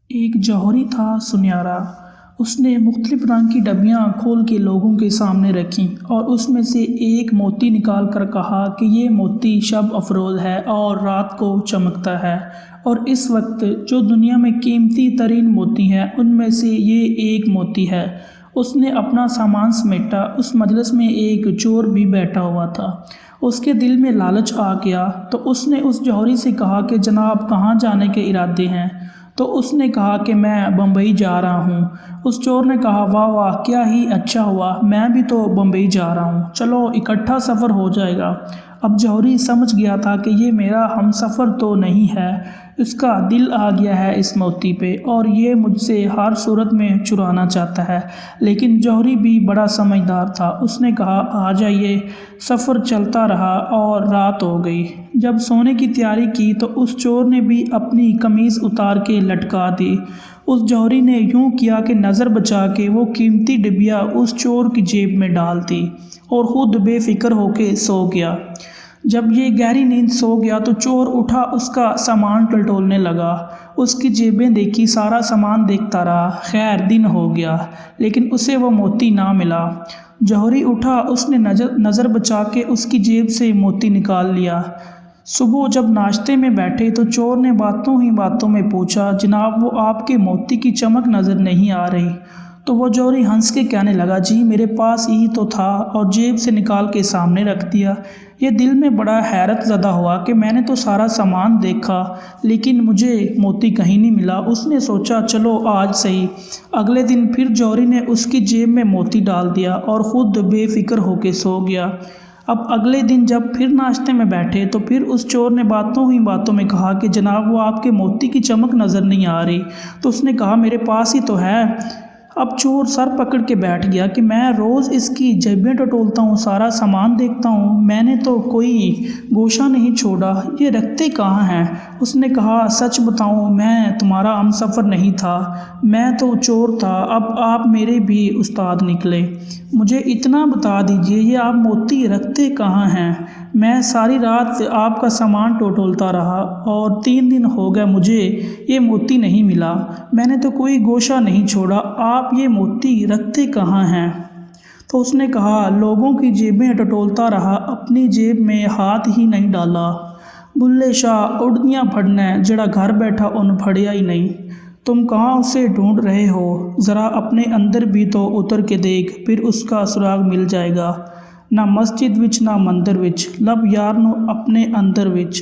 ایک جوہری تھا سنہرا۔ اس نے مختلف رنگ کی ڈبیاں کھول کے لوگوں کے سامنے رکھیں اور اس میں سے ایک موتی نکال کر کہا کہ یہ موتی شب افروز ہے اور رات کو چمکتا ہے، اور اس وقت جو دنیا میں قیمتی ترین موتی ہیں ان میں سے یہ ایک موتی ہے۔ اس نے اپنا سامان سمیٹا۔ اس مجلس میں ایک چور بھی بیٹھا ہوا تھا۔ اس کے دل میں لالچ آ گیا تو اس نے اس جوہری سے کہا کہ جناب کہاں جانے کے ارادے ہیں؟ تو اس نے کہا کہ میں بمبئی جا رہا ہوں۔ اس چور نے کہا واہ واہ، کیا ہی اچھا ہوا، میں بھی تو بمبئی جا رہا ہوں، چلو اکٹھا سفر ہو جائے گا۔ اب جوہری سمجھ گیا تھا کہ یہ میرا ہم سفر تو نہیں ہے، اس کا دل آ گیا ہے اس موتی پہ اور یہ مجھ سے ہر صورت میں چرانا چاہتا ہے۔ لیکن جوہری بھی بڑا سمجھدار تھا۔ اس نے کہا آ جائیے۔ سفر چلتا رہا اور رات ہو گئی۔ جب سونے کی تیاری کی تو اس چور نے بھی اپنی قمیض اتار کے لٹکا دی۔ اس جوہری نے یوں کیا کہ نظر بچا کے وہ قیمتی ڈبیا اس چور کی جیب میں ڈال دی اور خود بے فکر ہو کے سو گیا۔ جب یہ گہری نیند سو گیا تو چور اٹھا، اس کا سامان ٹٹولنے لگا۔ اس کی جیبیں دیکھی، سارا سامان دیکھتا رہا۔ خیر دن ہو گیا لیکن اسے وہ موتی نہ ملا۔ جوہری اٹھا، اس نے نظر بچا کے اس کی جیب سے موتی نکال لیا۔ صبح جب ناشتے میں بیٹھے تو چور نے باتوں ہی باتوں میں پوچھا جناب وہ آپ کے موتی کی چمک نظر نہیں آ رہی؟ تو وہ جوہری ہنس کے کہنے لگا جی میرے پاس یہی تو تھا اور جیب سے نکال کے سامنے رکھ دیا۔ یہ دل میں بڑا حیرت زدہ ہوا کہ میں نے تو سارا سامان دیکھا لیکن مجھے موتی کہیں نہیں ملا۔ اس نے سوچا چلو آج صحیح۔ اگلے دن پھر جوہری نے اس کی جیب میں موتی ڈال دیا اور خود بے فکر ہو کے سو گیا۔ اب اگلے دن جب پھر ناشتے میں بیٹھے تو پھر اس چور نے باتوں ہی باتوں میں کہا کہ جناب وہ آپ کے موتی کی چمک نظر نہیں آ رہی؟ تو اس نے کہا میرے پاس ہی تو ہے۔ اب چور سر پکڑ کے بیٹھ گیا کہ میں روز اس کی جیبیں ٹٹولتا ہوں، سارا سامان دیکھتا ہوں، میں نے تو کوئی گوشہ نہیں چھوڑا، یہ رکھتے کہاں ہیں؟ اس نے کہا سچ بتاؤں میں تمہارا ہم سفر نہیں تھا، میں تو چور تھا، اب آپ میرے بھی استاد نکلے۔ مجھے اتنا بتا دیجئے یہ آپ موتی رکھتے کہاں ہیں؟ میں ساری رات آپ کا سامان ٹٹولتا رہا اور 3 دن ہو گئے مجھے یہ موتی نہیں ملا، میں نے تو کوئی گوشہ نہیں چھوڑا، آپ یہ موتی رکھتے کہاں ہیں؟ تو اس نے کہا لوگوں کی جیبیں ٹٹولتا رہا، اپنی جیب میں ہاتھ ہی نہیں ڈالا۔ بلے شاہ اڑدیاں پھڑنے جڑا گھر بیٹھا ان پھڑیا ہی نہیں۔ تم کہاں اسے ڈھونڈ رہے ہو؟ ذرا اپنے اندر بھی تو اتر کے دیکھ، پھر اس کا سراغ مل جائے گا۔ نہ مسجد وچ نہ مندر وچ، لب یار نو اپنے اندر وچ۔